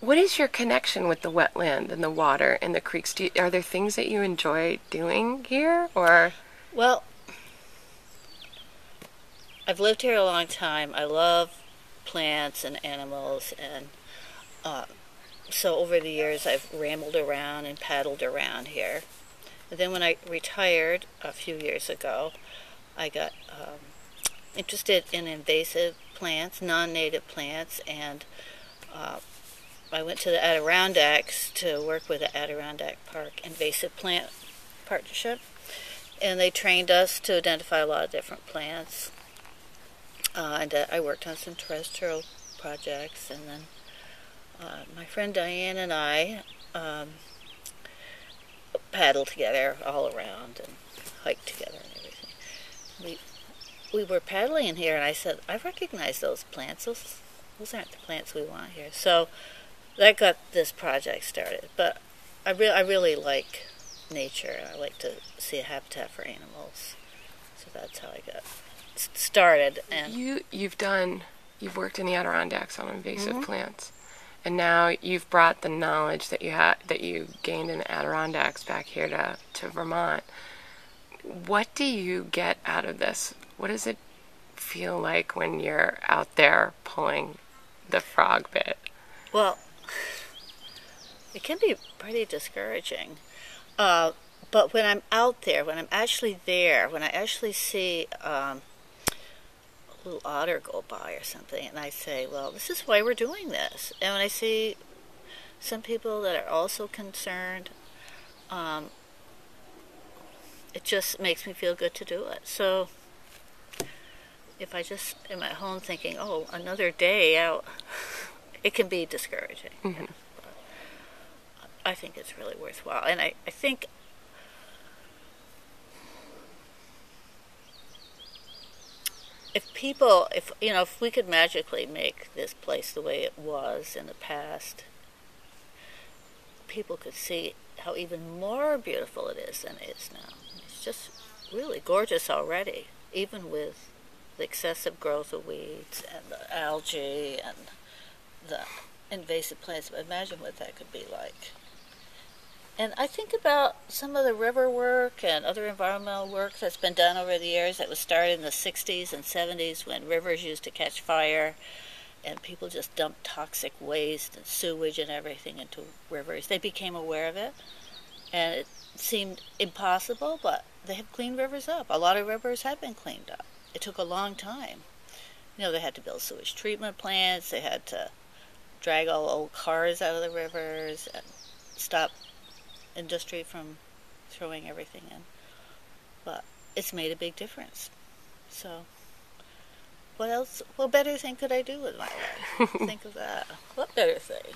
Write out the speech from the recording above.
what is your connection with the wetland and the water and the creeks? Are there things that you enjoy doing here, or? Well, I've lived here a long time. I love plants and animals, and uh, so over the years I've rambled around and paddled around here. And then when I retired a few years ago, I got interested in invasive plants, non-native plants, and uh, I went to the Adirondacks to work with the Adirondack Park Invasive Plant Partnership, and they trained us to identify a lot of different plants. And I worked on some terrestrial projects, and then my friend Diane and I paddled together all around and hiked together and everything. We were paddling in here, and I said, I recognize those plants. Those aren't the plants we want here. So that got this project started. But I really like nature. I like to see a habitat for animals. So that's how I got started. And you've worked in the Adirondacks on invasive plants, and now you've brought the knowledge that you gained in the Adirondacks back here to Vermont. What do you get out of this? What does it feel like when you're out there pulling the frog bit? well, it can be pretty discouraging. But when I'm out there, when I'm actually there, when I actually see a little otter go by or something, and I say, well, this is why we're doing this. And when I see some people that are also concerned, um, it just makes me feel good to do it. So if I just am at home thinking, oh, another day out, it can be discouraging. Mm-hmm. I think it's really worthwhile. And I think if we could magically make this place the way it was in the past, people could see how even more beautiful it is than it is now. It's just really gorgeous already, even with the excessive growth of weeds and the algae and the invasive plants. Imagine what that could be like. And I think about some of the river work and other environmental work that's been done over the years that was started in the 60s and 70s when rivers used to catch fire and people just dumped toxic waste and sewage and everything into rivers. They became aware of it, and it seemed impossible, but they have cleaned rivers up. A lot of rivers have been cleaned up. It took a long time. They had to build sewage treatment plants, they had to drag all old cars out of the rivers and stop industry from throwing everything in. But it's made a big difference. So what better thing could I do with my life? Think of that. What better thing?